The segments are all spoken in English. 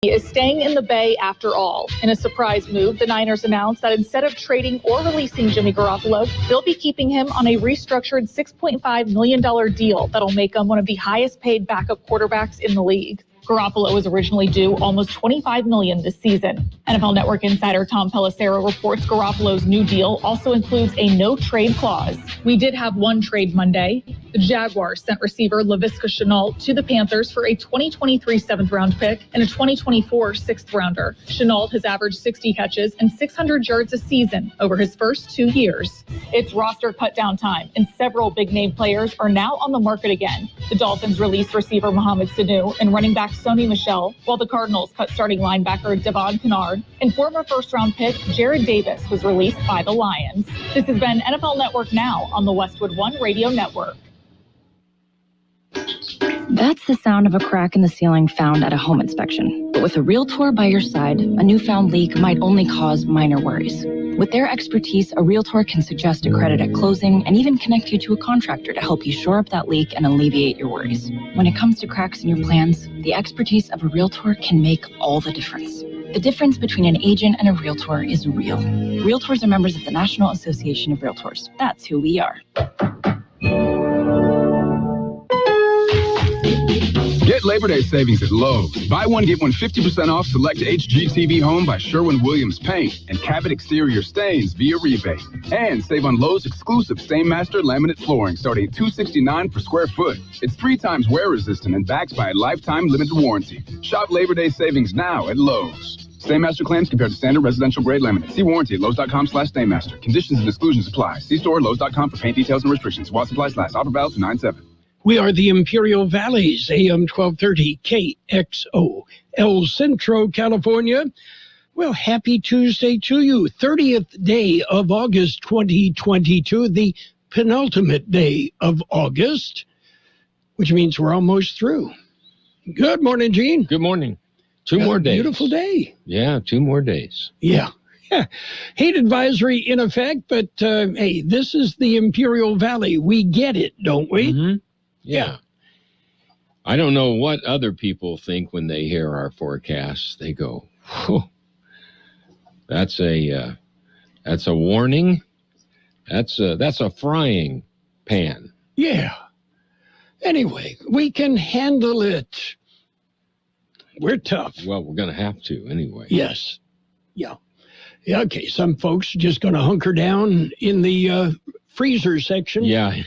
is staying in the Bay after all. In a surprise move, the Niners announced that instead of trading or releasing Jimmy Garoppolo, they'll be keeping him on a restructured $6.5 million deal that'll make him one of the highest paid backup quarterbacks in the league. Garoppolo was originally due almost $25 million this season. NFL Network insider Tom Pelissero reports Garoppolo's new deal also includes a no-trade clause. We did have one trade Monday. The Jaguars sent receiver Laviska Shenault to the Panthers for a 2023 seventh-round pick and a 2024 sixth-rounder. Shenault has averaged 60 catches and 600 yards a season over his first 2 years. It's roster cut-down time, and several big-name players are now on the market again. The Dolphins released receiver Mohamed Sanu and running back Sony Michel, while the Cardinals cut starting linebacker Devon Kennard, and former first-round pick Jared Davis was released by the Lions. This has been NFL Network Now on the Westwood One Radio Network. That's the sound of a crack in the ceiling found at a home inspection. But with a Realtor by your side, a newfound leak might only cause minor worries. With their expertise, a Realtor can suggest a credit at closing and even connect you to a contractor to help you shore up that leak and alleviate your worries. When it comes to cracks in your plans, the expertise of a Realtor can make all the difference. The difference between an agent and a Realtor is real. Realtors are members of the National Association of Realtors. That's who we are. Get Labor Day savings at Lowe's. Buy one, get one 50% off select HGTV Home by Sherwin-Williams Paint and Cabot Exterior Stains via rebate. And save on Lowe's exclusive Stainmaster laminate flooring starting at $269 per square foot. It's 3 times wear resistant and backed by a lifetime limited warranty. Shop Labor Day savings now at Lowe's. Stainmaster claims compared to standard residential grade laminate. See warranty at Lowe's.com/Stainmaster. Conditions and exclusions apply. See store at Lowe's.com for paint details and restrictions. While supplies last. Offer valid to 9/7. We are the Imperial Valleys, AM 1230 KXO, El Centro, California. Well, happy Tuesday to you. 30th day of August 2022, the penultimate day of August, which means we're almost through. Good morning, Gene. Good morning. Two more days. Beautiful day. Yeah, 2 more days. Yeah. Heat advisory in effect, but hey, this is the Imperial Valley. We get it, don't we? Mm-hmm. Yeah. I don't know what other people think when they hear our forecasts. They go, whew, that's a warning. That's a frying pan. Yeah. Anyway, we can handle it. We're tough. Well, we're going to have to anyway. Yes. Yeah. Yeah. Okay. Some folks are just going to hunker down in the freezer section. Yeah.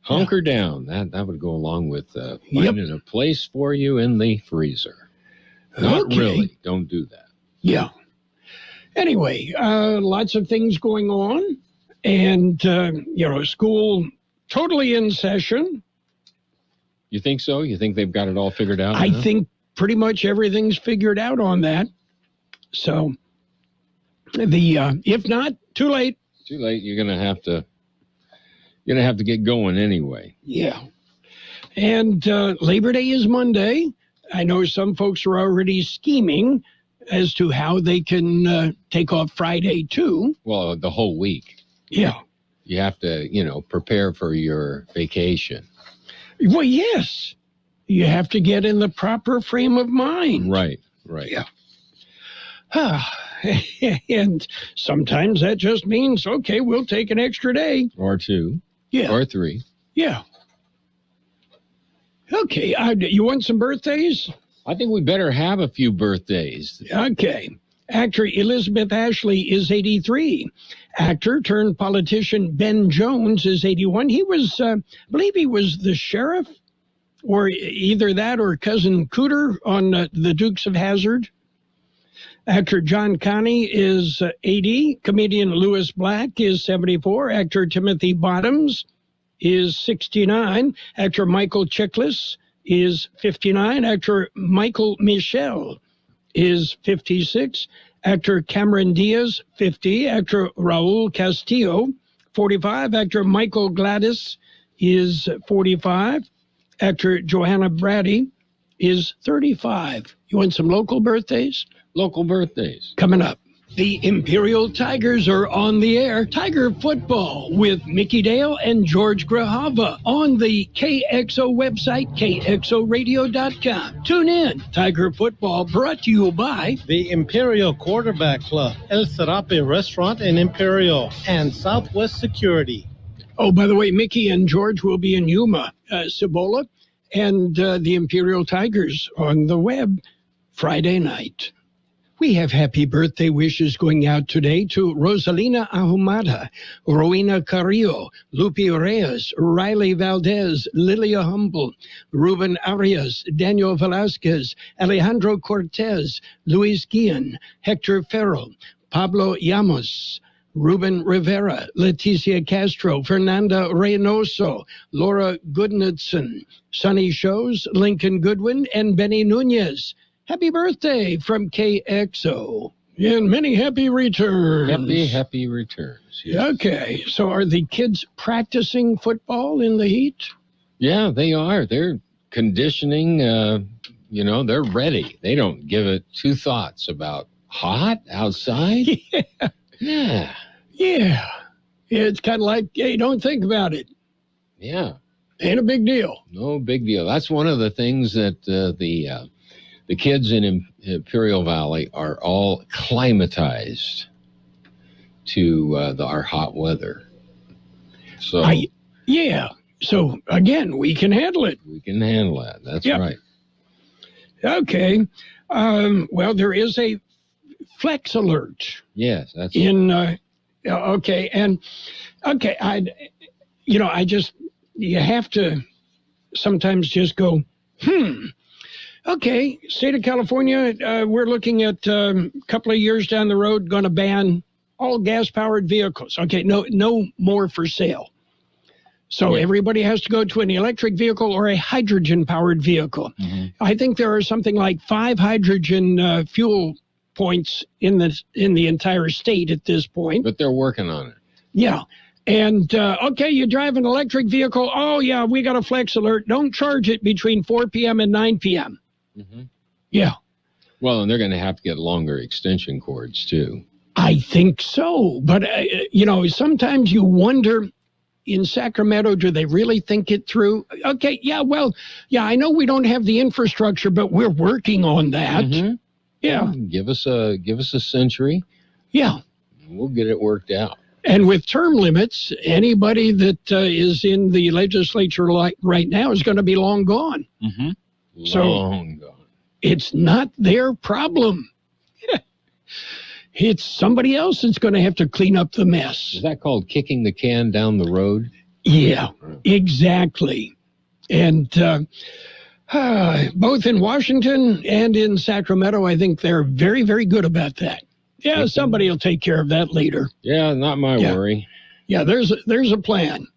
Hunker down. That would go along with finding a place for you in the freezer. Not really. Don't do that. Yeah. Anyway, lots of things going on. And, school totally in session. You think so? You think they've got it all figured out? I think pretty much everything's figured out on that. So, if not, too late. Too late. You're going to have to get going anyway. Yeah. And Labor Day is Monday. I know some folks are already scheming as to how they can take off Friday, too. Well, the whole week. Yeah. You have to, prepare for your vacation. Well, yes. You have to get in the proper frame of mind. Right. Yeah. And sometimes that just means, okay, we'll take an extra day. Or 2. Yeah. Or 3. Yeah. Okay. You want some birthdays? I think we better have a few birthdays. Okay. Actor Elizabeth Ashley is 83. Actor turned politician Ben Jones is 81. He was, I believe he was the sheriff, or either that or Cousin Cooter on The Dukes of Hazzard. Actor John Connie is 80. Comedian Louis Black is 74. Actor Timothy Bottoms is 69. Actor Michael Chiklis is 59. Actor Michael Michel is 56. Actor Cameron Diaz, 50. Actor Raul Castillo, 45. Actor Michael Gladys is 45. Actor Johanna Brady is 35. You want some local birthdays? Local birthdays. Coming up. The Imperial Tigers are on the air. Tiger football with Mickey Dale and George Grahava on the KXO website, kxoradio.com. Tune in. Tiger football brought to you by the Imperial Quarterback Club, El Serape Restaurant in Imperial, and Southwest Security. Oh, by the way, Mickey and George will be in Yuma, Cibola, and the Imperial Tigers on the web Friday night. We have happy birthday wishes going out today to Rosalina Ahumada, Rowena Carrillo, Lupi Reyes, Riley Valdez, Lilia Humble, Ruben Arias, Daniel Velasquez, Alejandro Cortez, Luis Guillen, Hector Ferro, Pablo Llamos, Ruben Rivera, Leticia Castro, Fernanda Reynoso, Laura Goodnadson, Sonny Shows, Lincoln Goodwin, and Benny Nunez. Happy birthday from KXO. And many happy returns. Happy returns. Yes. Okay, so are the kids practicing football in the heat? Yeah, they are. They're conditioning, they're ready. They don't give it two thoughts about hot outside. Yeah. It's kind of like, hey, don't think about it. Yeah. Ain't a big deal. No big deal. That's one of the things that the kids in Imperial Valley are all climatized to our hot weather. So So again, we can handle it. We can handle that. That's right. Okay. Well, there is a flex alert. Yes, that's in. Okay, and okay, you have to sometimes just go, Okay, state of California, we're looking at a couple of years down the road, going to ban all gas-powered vehicles. Okay, no more for sale. So everybody has to go to an electric vehicle or a hydrogen-powered vehicle. Mm-hmm. I think there are something like 5 hydrogen fuel points in the entire state at this point. But they're working on it. Yeah. And, okay, you drive an electric vehicle. Oh, yeah, we got a flex alert. Don't charge it between 4 p.m. and 9 p.m. Mm-hmm. Yeah. Well, and they're going to have to get longer extension cords, too. I think so. But, sometimes you wonder, in Sacramento, do they really think it through? Okay, I know we don't have the infrastructure, but we're working on that. Mm-hmm. Yeah. Give us a century. Yeah. We'll get it worked out. And with term limits, anybody that is in the legislature right now is going to be long gone. Mm-hmm. Long gone. It's not their problem. It's somebody else that's going to have to clean up the mess. Is that called kicking the can down the road? Yeah, exactly. And both in Washington and in Sacramento, I think they're very, very good about that. Yeah, somebody will take care of that later. Yeah, not my worry. Yeah, there's a plan.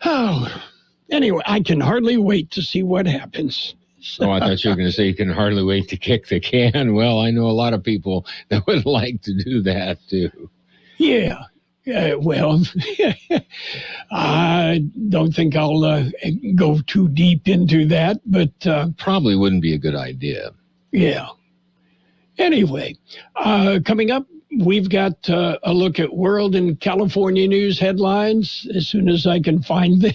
Oh, anyway, I can hardly wait to see what happens. Oh, I thought you were going to say you can hardly wait to kick the can. Well, I know a lot of people that would like to do that, too. Yeah. Well, I don't think I'll go too deep into that, but... probably wouldn't be a good idea. Yeah. Anyway, coming up, we've got a look at world and California news headlines as soon as I can find them.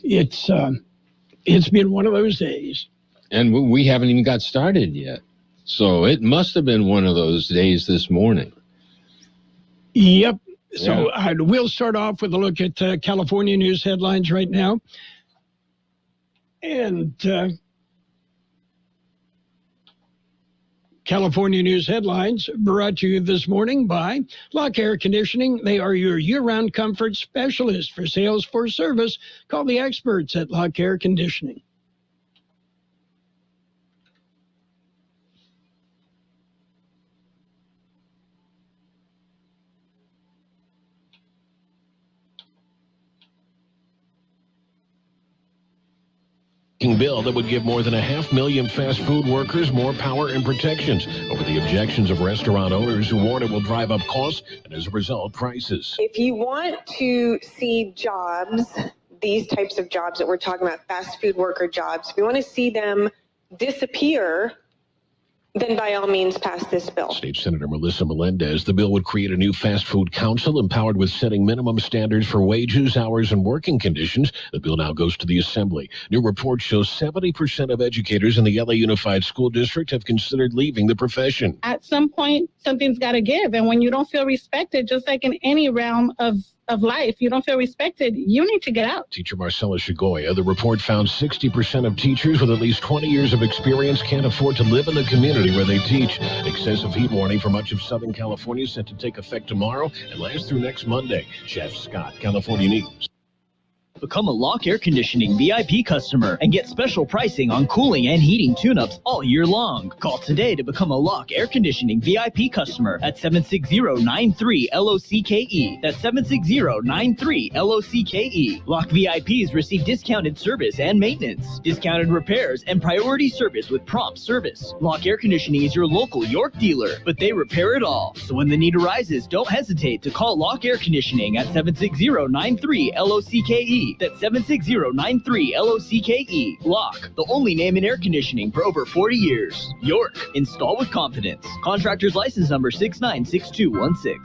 It's been one of those days. And we haven't even got started yet. So it must have been one of those days this morning. Yep. So we'll start off with a look at California news headlines right now. And California news headlines brought to you this morning by Lock Air Conditioning. They are your year-round comfort specialist. For sales for service, call the experts at Lock Air Conditioning. Bill that would give more than 500,000 fast food workers more power and protections over the objections of restaurant owners who warn it will drive up costs and, as a result, prices. If you want to see jobs, these types of jobs that we're talking about, fast food worker jobs, if you want to see them disappear, then by all means pass this bill. State Senator Melissa Melendez. The bill would create a new fast food council empowered with setting minimum standards for wages, hours, and working conditions. The bill now goes to the Assembly. New report shows 70% of educators in the LA Unified School District have considered leaving the profession. At some point, something's got to give. And when you don't feel respected, just like in any realm of life, you don't feel respected, you need to get out. Teacher Marcella Shigoya. The report found 60% of teachers with at least 20 years of experience can't afford to live in the community where they teach. Excessive heat warning for much of Southern California set to take effect tomorrow and last through next Monday. Jeff Scott, California News. Become a Lock Air Conditioning VIP customer and get special pricing on cooling and heating tune-ups all year long. Call today to become a Lock Air Conditioning VIP customer at 760-93-LOCKE. That's 760-93-LOCKE. Lock VIPs receive discounted service and maintenance, discounted repairs, and priority service with prompt service. Lock Air Conditioning is your local York dealer, but they repair it all. So when the need arises, don't hesitate to call Lock Air Conditioning at 760-93-LOCKE. That's 760-93-LOCKE. Lock, the only name in air conditioning for over 40 years. York, install with confidence. Contractor's license number 696216.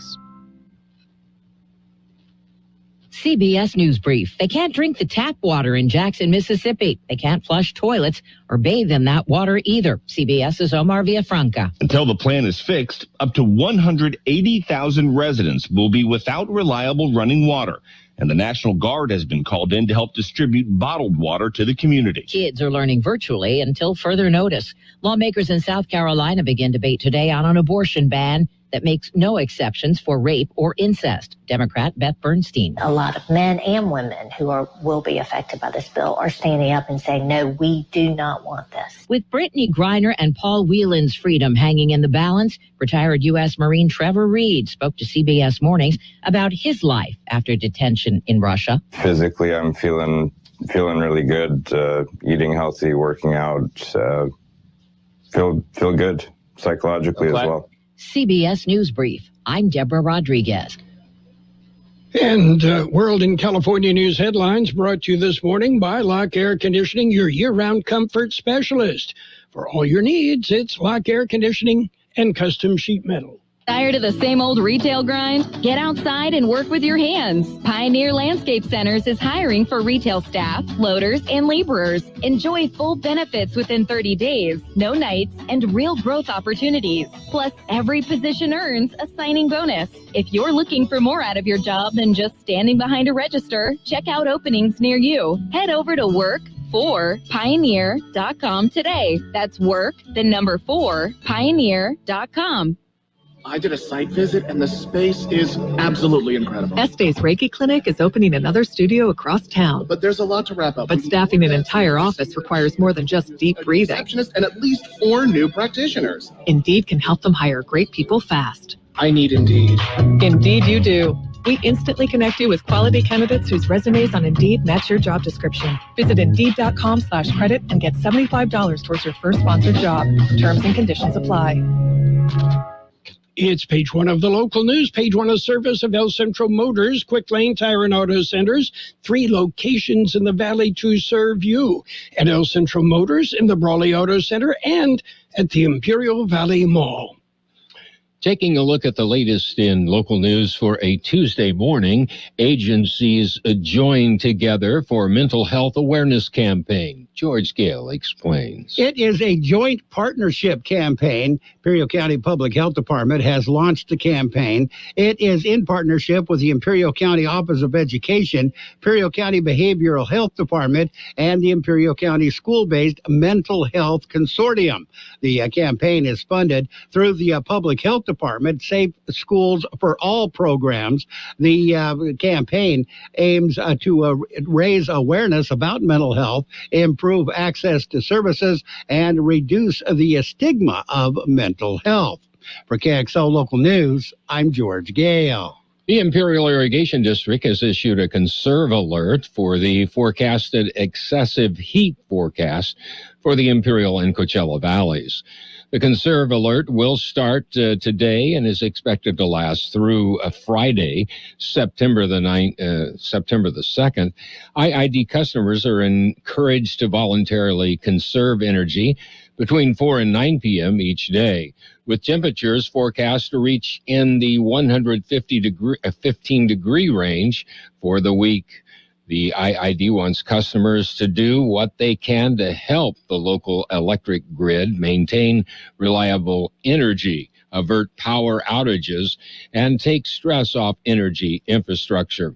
CBS News Brief. They can't drink the tap water in Jackson, Mississippi. They can't flush toilets or bathe in that water either. CBS's Omar Villafranca. Until the plan is fixed, up to 180,000 residents will be without reliable running water. And the National Guard has been called in to help distribute bottled water to the community. Kids are learning virtually until further notice. Lawmakers in South Carolina begin debate today on an abortion ban that makes no exceptions for rape or incest. Democrat Beth Bernstein. A lot of men and women who will be affected by this bill are standing up and saying, no, we do not want this. With Brittany Griner and Paul Whelan's freedom hanging in the balance, retired U.S. Marine Trevor Reed spoke to CBS Mornings about his life after detention in Russia. Physically, I'm feeling really good, eating healthy, working out, feel good psychologically as well. CBS News Brief. I'm Deborah Rodriguez. And World and California News headlines brought to you this morning by Lock Air Conditioning, your year-round comfort specialist. For all your needs, it's Lock Air Conditioning and custom sheet metal. Tired of the same old retail grind? Get outside and work with your hands. Pioneer Landscape Centers is hiring for retail staff, loaders, and laborers. Enjoy full benefits within 30 days, no nights, and real growth opportunities. Plus, every position earns a signing bonus. If you're looking for more out of your job than just standing behind a register, check out openings near you. Head over to work4pioneer.com today. That's work, the number 4, pioneer.com. I did a site visit, and the space is absolutely incredible. Este's Reiki Clinic is opening another studio across town. But there's a lot to wrap up. But staffing an entire office requires more than just deep breathing. And at least 4 new practitioners. Indeed can help them hire great people fast. I need Indeed. Indeed you do. We instantly connect you with quality candidates whose resumes on Indeed match your job description. Visit Indeed.com/credit and get $75 towards your first sponsored job. Terms and conditions apply. It's page 1 of the local news, page 1 of service of El Centro Motors, Quick Lane Tire and Auto Centers, 3 locations in the valley to serve you. At El Centro Motors, in the Brawley Auto Center, and at the Imperial Valley Mall. Taking a look at the latest in local news for a Tuesday morning, agencies join together for mental health awareness campaign. George Gale explains. It is a joint partnership campaign. Imperial County Public Health Department has launched the campaign. It is in partnership with the Imperial County Office of Education, Imperial County Behavioral Health Department, and the Imperial County School-Based Mental Health Consortium. The campaign is funded through the Public Health Department, Safe Schools for All programs. The campaign aims to raise awareness about mental health, improve access to services, and reduce the stigma of mental health. For Kxo Local News, I'm George Gale. The Imperial Irrigation District has issued a conserve alert for the forecasted excessive heat forecast for the Imperial and Coachella valleys. The conserve alert will start today and is expected to last through Friday, September the 2nd. IID customers are encouraged to voluntarily conserve energy between 4 and 9 p.m. each day, with temperatures forecast to reach in the 15-degree range for the week. The IID wants customers to do what they can to help the local electric grid maintain reliable energy, avert power outages, and take stress off energy infrastructure.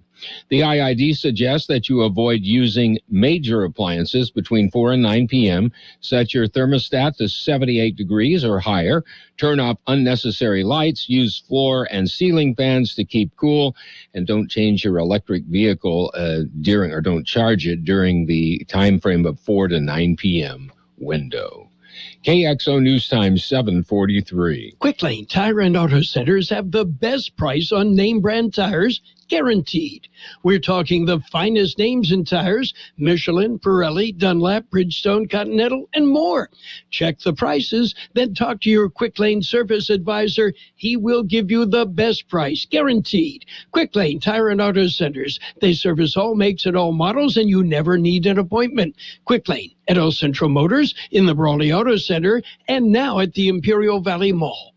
The IID suggests that you avoid using major appliances between 4 and 9 p.m., set your thermostat to 78 degrees or higher, turn off unnecessary lights, use floor and ceiling fans to keep cool, and don't change your electric vehicle don't charge it during the time frame of 4 to 9 p.m. window. KXO News Time 743. Quick Lane Tire and Auto Centers have the best price on name brand tires, guaranteed. We're talking the finest names in tires: Michelin, Pirelli, Dunlap, Bridgestone, Continental, and more. Check the prices, then talk to your Quick Lane service advisor. He will give you the best price, guaranteed. Quick Lane Tire and Auto Centers. They service all makes and all models, and you never need an appointment. Quick Lane at El Centro Motors, in the Brawley Auto Center, and now at the Imperial Valley Mall.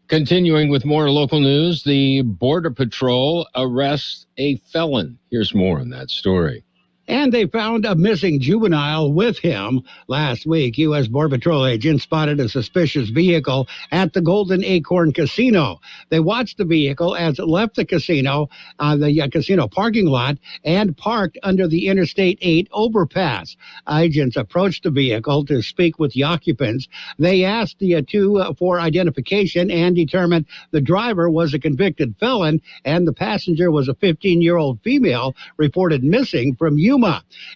Continuing with more local news, the Border Patrol arrests a felon. Here's more on that story. And they found a missing juvenile with him. Last week, U.S. Border Patrol agents spotted a suspicious vehicle at the Golden Acorn Casino. They watched the vehicle as it left the casino parking lot and parked under the Interstate 8 overpass. Agents approached the vehicle to speak with the occupants. They asked the two for identification and determined the driver was a convicted felon and the passenger was a 15-year-old female reported missing from Yuma.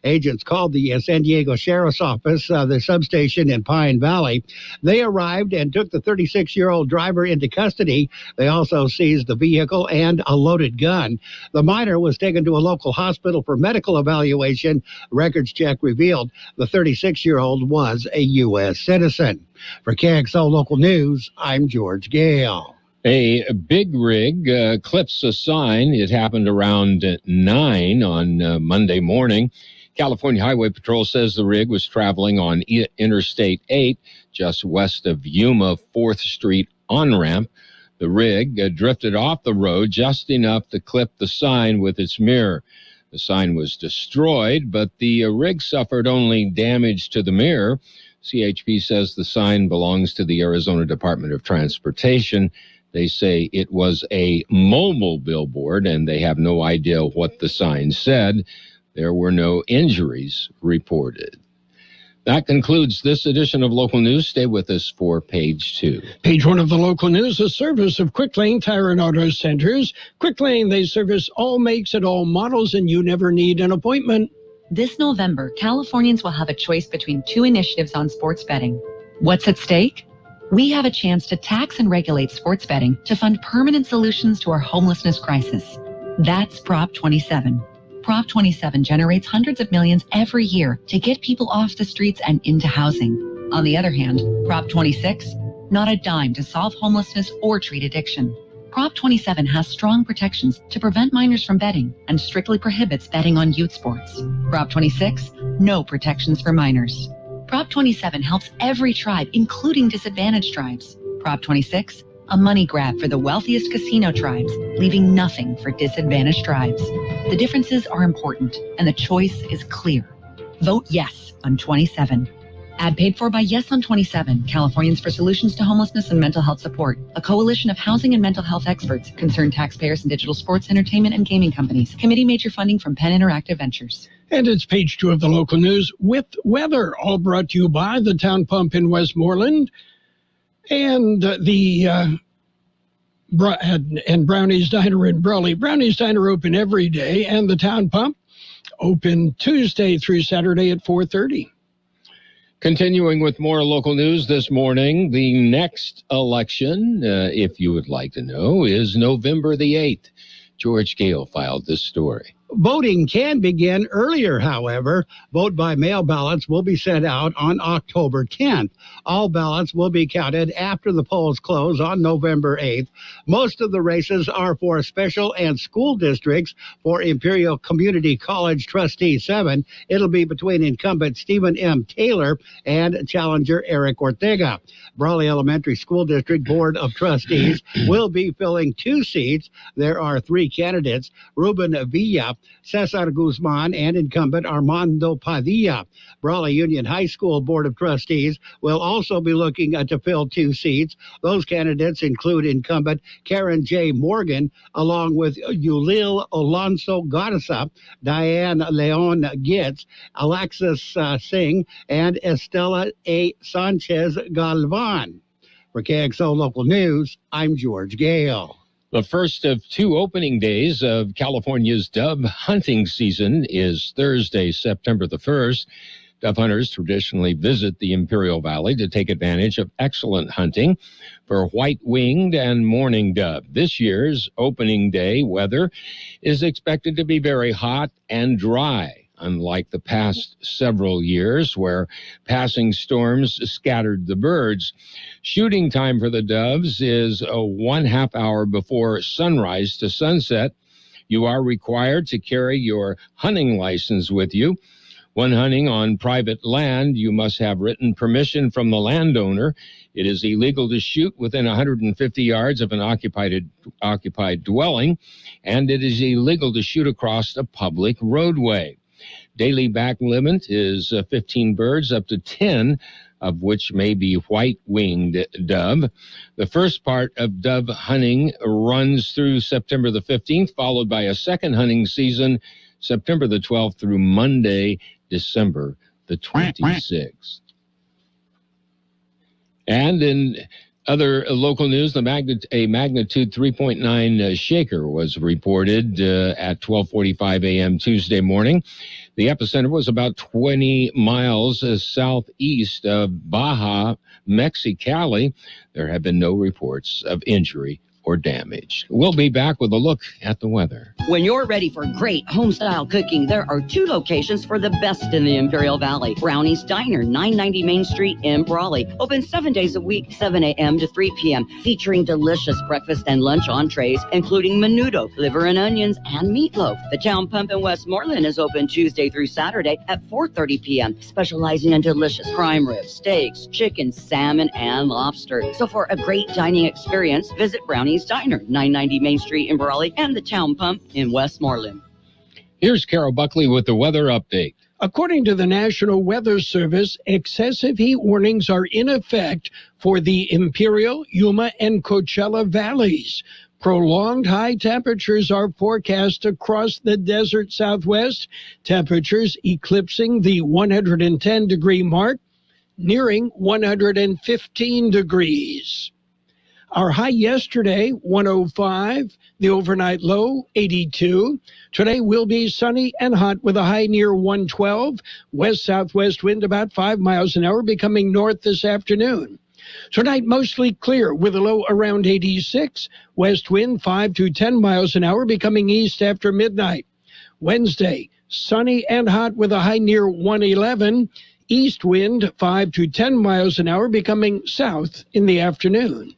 Agents called the San Diego Sheriff's Office, the substation in Pine Valley. They arrived and took the 36-year-old driver into custody. They also seized the vehicle and a loaded gun. The minor was taken to a local hospital for medical evaluation. Records check revealed the 36-year-old was a U.S. citizen. For KXO Local News, I'm George Gale. A big rig clips a sign. It happened around 9 on Monday morning. California Highway Patrol says the rig was traveling on Interstate 8, just west of Yuma 4th Street on-ramp. The rig drifted off the road just enough to clip the sign with its mirror. The sign was destroyed, but the rig suffered only damage to the mirror. CHP says the sign belongs to the Arizona Department of Transportation. They say it was a mobile billboard, and they have no idea what the sign said. There were no injuries reported. That concludes this edition of Local News. Stay with us for Page 2. Page 1 of the Local News, a service of Quick Lane Tire and Auto Centers. Quick Lane, they service all makes and all models, and you never need an appointment. This November, Californians will have a choice between two initiatives on sports betting. What's at stake? We have a chance to tax and regulate sports betting to fund permanent solutions to our homelessness crisis. That's Prop 27. Prop 27 generates hundreds of millions every year to get people off the streets and into housing. On the other hand, Prop 26, not a dime to solve homelessness or treat addiction. Prop 27 has strong protections to prevent minors from betting and strictly prohibits betting on youth sports. Prop 26, no protections for minors. Prop 27 helps every tribe, including disadvantaged tribes. Prop 26, a money grab for the wealthiest casino tribes, leaving nothing for disadvantaged tribes. The differences are important, and the choice is clear. Vote yes on 27. Ad paid for by Yes on 27, Californians for Solutions to Homelessness and Mental Health Support, a coalition of housing and mental health experts, concerned taxpayers, and digital sports, entertainment, and gaming companies. Committee major funding from Penn Interactive Ventures. And it's Page 2 of the Local News with weather, all brought to you by the Town Pump in Westmoreland and Brownie's Diner in Brawley. Brownie's Diner open every day, and the Town Pump open Tuesday through Saturday at 4:30. Continuing with more local news this morning, the next election, if you would like to know, is November the 8th. George Gale filed this story. Voting can begin earlier, however. Vote by mail ballots will be sent out on October 10th. All ballots will be counted after the polls close on November 8th. Most of the races are for special and school districts. For Imperial Community College Trustee 7, it'll be between incumbent Stephen M. Taylor and challenger Eric Ortega. Brawley Elementary School District Board of Trustees will be filling 2 seats. There are 3 candidates: Ruben Villa, Cesar Guzman, and incumbent Armando Padilla. Brawley Union High School Board of Trustees will also be looking to fill 2 seats. Those candidates include incumbent Karen J. Morgan, along with Yulil Alonso Garza, Diane Leon Gitz, Alexis Singh, and Estela A. Sanchez Galvan. For KXO Local News, I'm George Gale. The first of 2 opening days of California's dove hunting season is Thursday, September the 1st. Dove hunters traditionally visit the Imperial Valley to take advantage of excellent hunting for white-winged and mourning dove. This year's opening day weather is expected to be very hot and dry, unlike the past several years where passing storms scattered the birds. Shooting time for the doves is 1/2 hour before sunrise to sunset. You are required to carry your hunting license with you. When hunting on private land, you must have written permission from the landowner. It is illegal to shoot within 150 yards of an occupied dwelling, and it is illegal to shoot across a public roadway. Daily back limit is 15 birds, up to 10 of which may be white-winged dove. The first part of dove hunting runs through September the 15th, followed by a second hunting season, September the 12th through Monday, December the 26th. And in other local news, a magnitude 3.9 shaker was reported at 12:45 a.m. Tuesday morning. The epicenter was about 20 miles southeast of Baja, Mexicali. There have been no reports of injury or damage. We'll be back with a look at the weather. When you're ready for great home-style cooking, there are 2 locations for the best in the Imperial Valley. Brownie's Diner, 990 Main Street in Brawley. Open 7 days a week, 7 a.m. to 3 p.m., featuring delicious breakfast and lunch entrees, including menudo, liver and onions, and meatloaf. The Town Pump in Westmoreland is open Tuesday through Saturday at 4:30 p.m., specializing in delicious prime ribs, steaks, chicken, salmon, and lobster. So for a great dining experience, visit Brownie's Diner, 990 Main Street in Brawley, and the Town Pump in Westmoreland. Here's Carol Buckley with the weather update. According to the National Weather Service, excessive heat warnings are in effect for the Imperial, Yuma, and Coachella valleys. Prolonged high temperatures are forecast across the desert Southwest, temperatures eclipsing the 110-degree mark, nearing 115 degrees. Our high yesterday, 105. The overnight low, 82. Today will be sunny and hot with a high near 112. West-southwest wind about 5 miles an hour, becoming north this afternoon. Tonight, mostly clear with a low around 86. West wind 5 to 10 miles an hour, becoming east after midnight. Wednesday, sunny and hot with a high near 111. East wind 5 to 10 miles an hour, becoming south in the afternoon.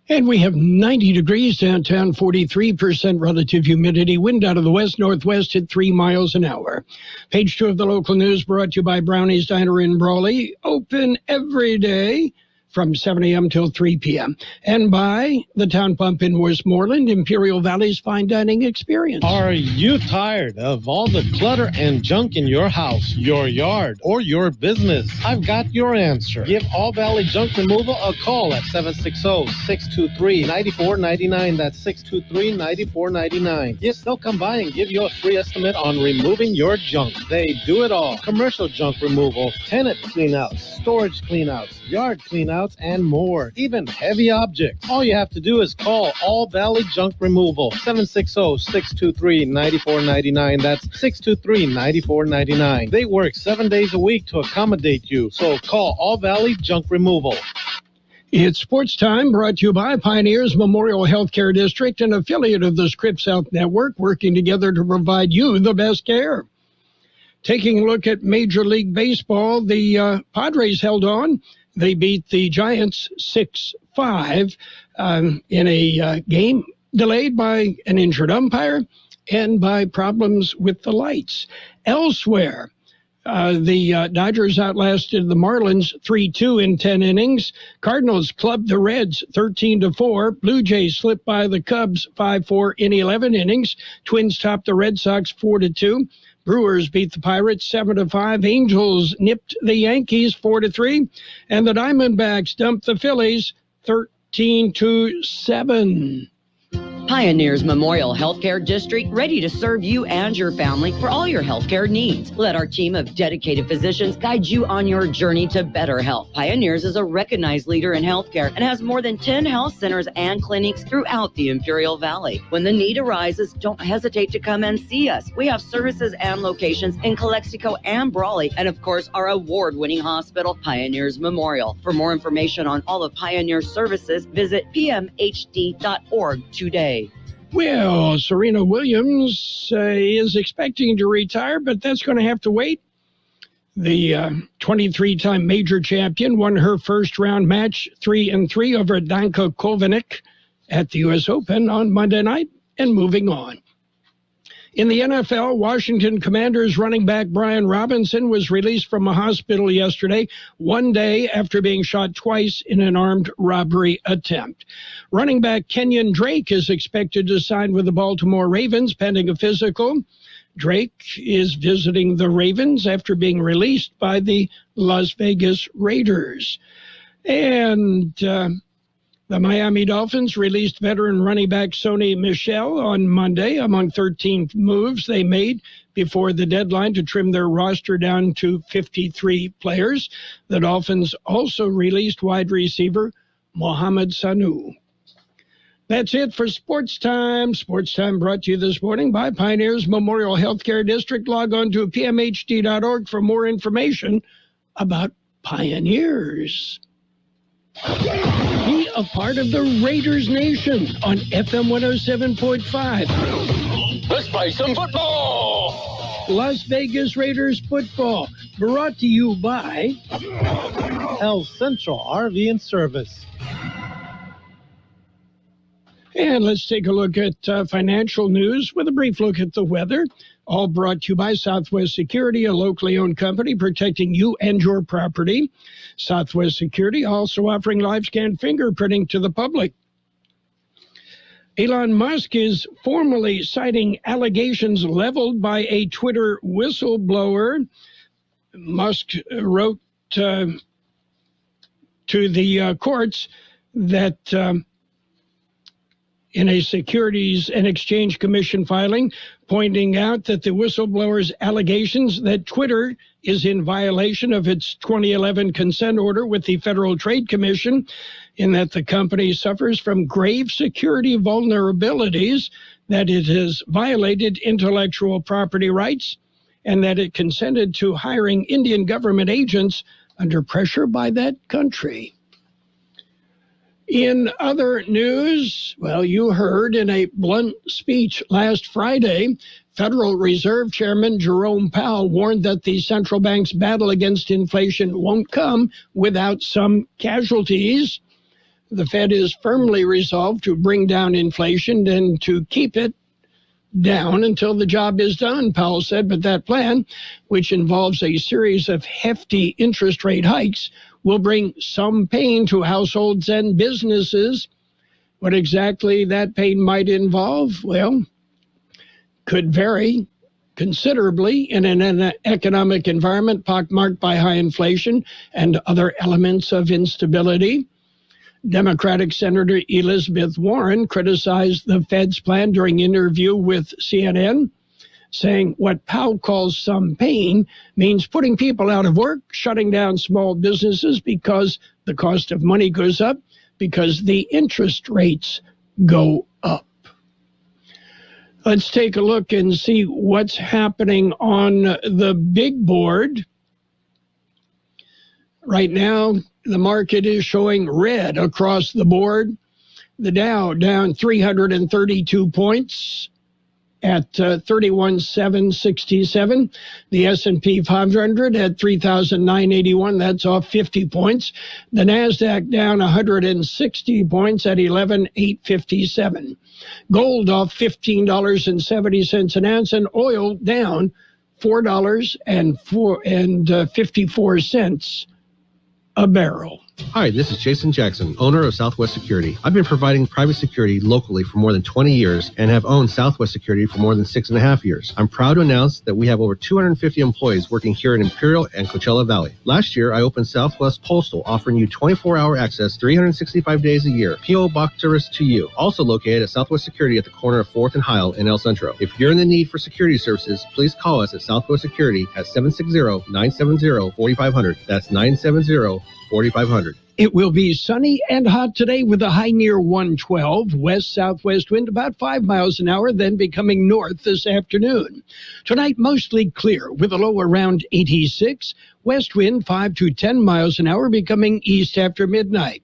And we have 90 degrees downtown, 43% relative humidity, wind out of the west-northwest at 3 miles an hour. Page 2 of the local news brought to you by Brownie's Diner in Brawley, open every day from 7 a.m. till 3 p.m. And by the Town Pump in Westmoreland, Imperial Valley's fine dining experience. Are you tired of all the clutter and junk in your house, your yard, or your business? I've got your answer. Give All Valley Junk Removal a call at 760-623-9499. That's 623-9499. Yes, they'll come by and give you a free estimate on removing your junk. They do it all. Commercial junk removal, tenant cleanouts, storage cleanouts, yard cleanouts, and more, even heavy objects. All you have to do is call All Valley Junk Removal, 760-623-9499. That's 623-9499. They work 7 days a week to accommodate you, so call All Valley Junk Removal. It's Sports Time, brought to you by Pioneers Memorial Healthcare District, an affiliate of the Scripps Health Network, working together to provide you the best care. Taking a look at Major League Baseball, the Padres held on. They beat the Giants 6-5 in a game delayed by an injured umpire and by problems with the lights. Elsewhere, the Dodgers outlasted the Marlins 3-2 in 10 innings. Cardinals clubbed the Reds 13-4. Blue Jays slipped by the Cubs 5-4 in 11 innings. Twins topped the Red Sox 4-2. Brewers beat the Pirates 7-5. Angels nipped the Yankees 4-3. And the Diamondbacks dumped the Phillies 13-7. Pioneers Memorial Healthcare District, ready to serve you and your family for all your healthcare needs. Let our team of dedicated physicians guide you on your journey to better health. Pioneers is a recognized leader in healthcare and has more than 10 health centers and clinics throughout the Imperial Valley. When the need arises, don't hesitate to come and see us. We have services and locations in Calexico and Brawley, and of course, our award-winning hospital, Pioneers Memorial. For more information on all of Pioneer's services, visit pmhd.org today. Well, Serena Williams is expecting to retire, but that's going to have to wait. The 23-time major champion won her first-round match 3-3 over Danka Kovinic at the U.S. Open on Monday night, and moving on. In the NFL, Washington Commanders running back Brian Robinson was released from a hospital yesterday, one day after being shot twice in an armed robbery attempt. Running back Kenyon Drake is expected to sign with the Baltimore Ravens pending a physical. Drake is visiting the Ravens after being released by the Las Vegas Raiders. And the Miami Dolphins released veteran running back Sony Michel on Monday among 13 moves they made before the deadline to trim their roster down to 53 players. The Dolphins also released wide receiver Mohamed Sanu. That's it for Sports Time. Sports Time brought to you this morning by Pioneers Memorial Healthcare District. Log on to pmhd.org for more information about Pioneers. Be a part of the Raiders Nation on FM 107.5. Let's play some football! Las Vegas Raiders football, brought to you by El Central RV and Service. And let's take a look at financial news with a brief look at the weather. All brought to you by Southwest Security, a locally owned company protecting you and your property. Southwest Security also offering live scan fingerprinting to the public. Elon Musk is formally citing allegations leveled by a Twitter whistleblower. Musk wrote to the courts that in a Securities and Exchange Commission filing, pointing out that the whistleblower's allegations that Twitter is in violation of its 2011 consent order with the Federal Trade Commission, in that the company suffers from grave security vulnerabilities, that it has violated intellectual property rights, and that it consented to hiring Indian government agents under pressure by that country. In other news, well, you heard in a blunt speech last Friday, Federal Reserve Chairman Jerome Powell warned that the central bank's battle against inflation won't come without some casualties. The Fed is firmly resolved to bring down inflation and to keep it down until the job is done, Powell said, but that plan, which involves a series of hefty interest rate hikes, will bring some pain to households and businesses. What exactly that pain might involve, well, could vary considerably in an economic environment pockmarked by high inflation and other elements of instability. Democratic Senator Elizabeth Warren criticized the Fed's plan during an interview with CNN, saying what Powell calls some pain means putting people out of work, shutting down small businesses because the cost of money goes up, because the interest rates go up. Let's take a look and see what's happening on the big board. Right now, The market is showing red across the board. The Dow down 332 points at 31,767. The S&P 500 at 3,981. That's off 50 points. The NASDAQ down 160 points at 11,857. Gold off $15.70 an ounce, and oil down $4.54 a barrel. Hi, this is Jason Jackson, owner of Southwest Security. I've been providing private security locally for more than 20 years and have owned Southwest Security for more than 6.5 years. I'm proud to announce that we have over 250 employees working here in Imperial and Coachella Valley. Last year, I opened Southwest Postal, offering you 24-hour access 365 days a year. P.O. Box service to you. Also located at Southwest Security at the corner of 4th and Heil in El Centro. If you're in the need for security services, please call us at Southwest Security at 760-970-4500. That's 970-4500. It will be sunny and hot today with a high near 112, west-southwest wind about 5 miles an hour, then becoming north this afternoon. Tonight, mostly clear with a low around 86, west wind 5 to 10 miles an hour, becoming east after midnight.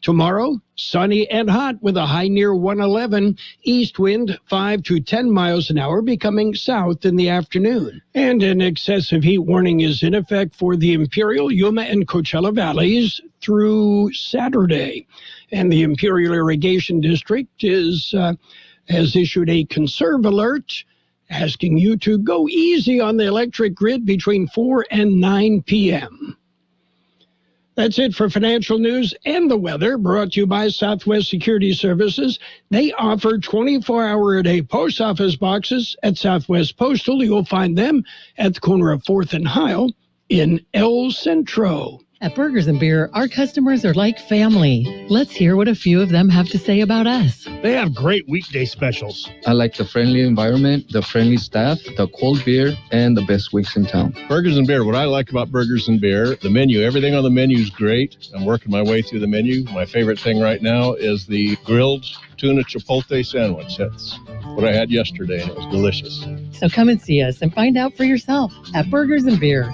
Tomorrow, sunny and hot with a high near 111, east wind 5 to 10 miles an hour, becoming south in the afternoon. And an excessive heat warning is in effect for the Imperial, Yuma, and Coachella Valleys through Saturday. And the Imperial Irrigation District has issued a conserve alert, asking you to go easy on the electric grid between 4 and 9 p.m. That's it for financial news and the weather, brought to you by Southwest Security Services. They offer 24-hour-a-day post office boxes at Southwest Postal. You'll find them at the corner of 4th and Heil in El Centro. At Burgers and Beer, our customers are like family. Let's hear what a few of them have to say about us. They have great weekday specials. I like the friendly environment, the friendly staff, the cold beer, and the best wings in town. Burgers and Beer, what I like about Burgers and Beer, the menu, everything on the menu is great. I'm working my way through the menu. My favorite thing right now is the grilled tuna chipotle sandwich. That's what I had yesterday, and it was delicious. So come and see us and find out for yourself at Burgers and Beer.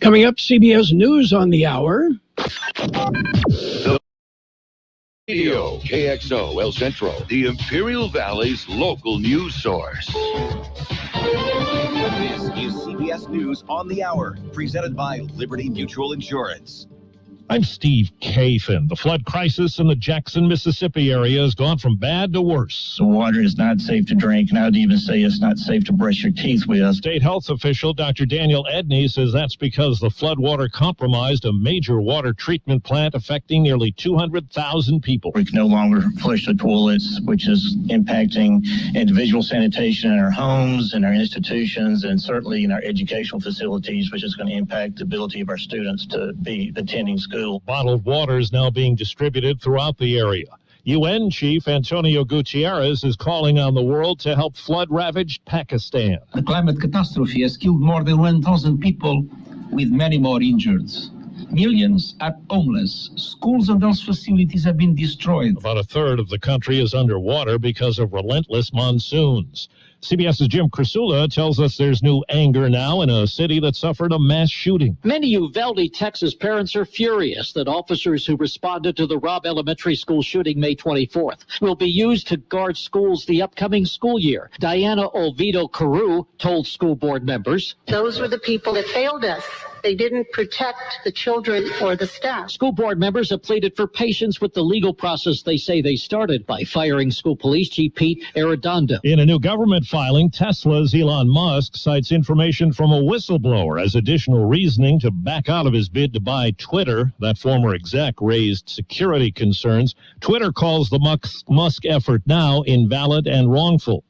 Coming up, CBS News on the hour. Radio KXO El Centro, the Imperial Valley's local news source. This is CBS News on the hour, presented by Liberty Mutual Insurance. I'm Steve Kathan. The flood crisis in the Jackson, Mississippi area has gone from bad to worse. The water is not safe to drink, and I would even say it's not safe to brush your teeth with. State health official Dr. Daniel Edney says that's because the floodwater compromised a major water treatment plant affecting nearly 200,000 people. We can no longer flush the toilets, which is impacting individual sanitation in our homes, in our institutions, and certainly in our educational facilities, which is going to impact the ability of our students to be attending school. Bottled water is now being distributed throughout the area. UN Chief Antonio Gutierrez is calling on the world to help flood-ravaged Pakistan. The climate catastrophe has killed more than 1,000 people, with many more injured. Millions are homeless. Schools and health facilities have been destroyed. About a third of the country is underwater because of relentless monsoons. CBS's Jim Krasula tells us there's new anger now in a city that suffered a mass shooting. Many Uvalde, Texas parents are furious that officers who responded to the Robb Elementary School shooting May 24th will be used to guard schools the upcoming school year. Diana Olvido Carew told school board members, "Those were the people that failed us. They didn't protect the children or the staff." School board members have pleaded for patience with the legal process they say they started by firing school police chief Pete Arredondo. In a new government filing, Tesla's Elon Musk cites information from a whistleblower as additional reasoning to back out of his bid to buy Twitter. That former exec raised security concerns. Twitter calls the Musk effort now invalid and wrongful.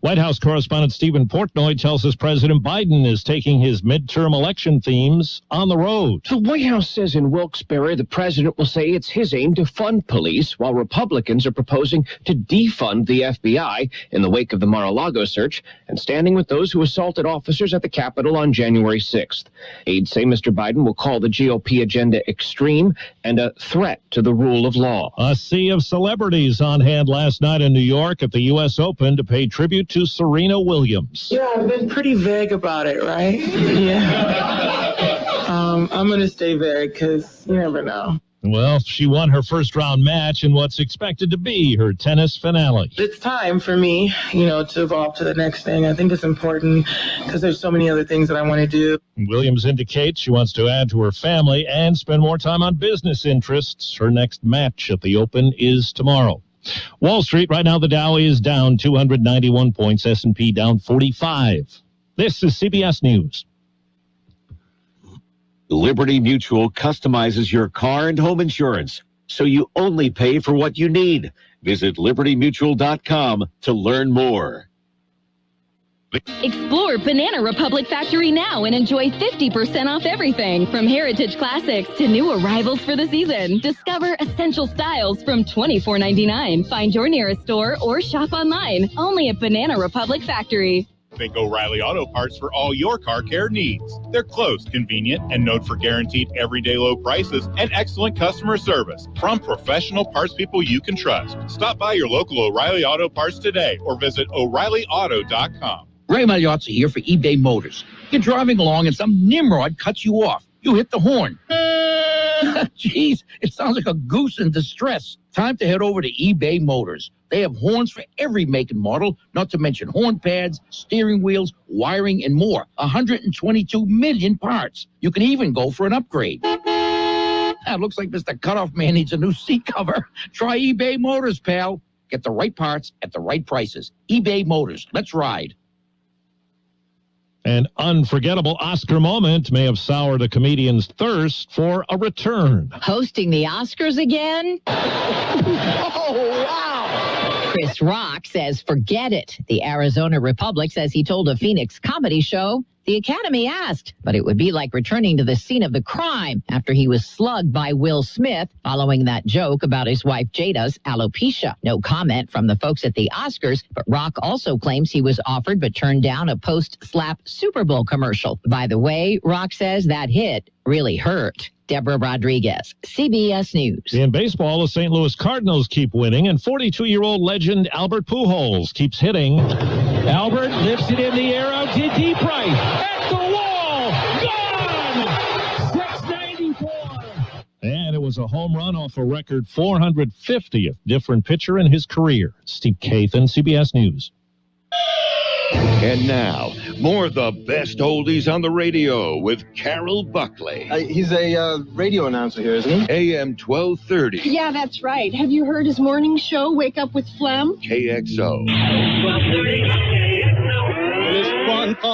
White House correspondent Stephen Portnoy tells us President Biden is taking his midterm election themes on the road. The White House says in Wilkes-Barre the president will say it's his aim to fund police, while Republicans are proposing to defund the FBI in the wake of the Mar-a-Lago search and standing with those who assaulted officers at the Capitol on January 6th. Aides say Mr. Biden will call the GOP agenda extreme and a threat to the rule of law. A sea of celebrities on hand last night in New York at the U.S. Open to pay tribute to Serena Williams. Yeah, I've been pretty vague about it, right? Yeah. I'm going to stay there because you never know. Well, she won her first-round match in what's expected to be her tennis finale. It's time for me, to evolve to the next thing. I think it's important because there's so many other things that I want to do. Williams indicates she wants to add to her family and spend more time on business interests. Her next match at the Open is tomorrow. Wall Street, right now the Dow is down 291 points, S&P down 45. This is CBS News. Liberty Mutual customizes your car and home insurance, so you only pay for what you need. Visit libertymutual.com to learn more. Explore Banana Republic Factory now and enjoy 50% off everything, from heritage classics to new arrivals for the season. Discover essential styles from $24.99. Find your nearest store or shop online, only at Banana Republic Factory. Think O'Reilly Auto Parts for all your car care needs. They're close, convenient, and known for guaranteed everyday low prices and excellent customer service from professional parts people you can trust. Stop by your local O'Reilly Auto Parts today or visit O'ReillyAuto.com. Ray Magliozzi here for eBay Motors. You're driving along and some nimrod cuts you off. You hit the horn. Jeez, it sounds like a goose in distress. Time to head over to eBay Motors. They have horns for every make and model, not to mention horn pads, steering wheels, wiring, and more. 122 million parts. You can even go for an upgrade. It looks like Mr. Cutoff Man needs a new seat cover. Try eBay Motors, pal. Get the right parts at the right prices. eBay Motors. Let's ride. An unforgettable Oscar moment may have soured a comedian's thirst for a return. Hosting the Oscars again? Oh, wow! Chris Rock says forget it. The Arizona Republic says he told a Phoenix comedy show the Academy asked, but it would be like returning to the scene of the crime after he was slugged by Will Smith following that joke about his wife Jada's alopecia. No comment from the folks at the Oscars, but Rock also claims he was offered but turned down a post-slap Super Bowl commercial. By the way, Rock says that hit really hurt. Deborah Rodriguez, CBS News. In baseball, the St. Louis Cardinals keep winning, and 42-year-old legend Albert Pujols keeps hitting. Albert lifts it in the air out to deep right. At the wall. Gone! 694. And it was a home run off a record 450th different pitcher in his career. Steve Kathan, CBS News. And now, more of the best oldies on the radio with Carroll Buckley. He's a radio announcer here, isn't he? AM 1230. Yeah, that's right. Have you heard his morning show, Wake Up with Phlegm? KXO. 1230.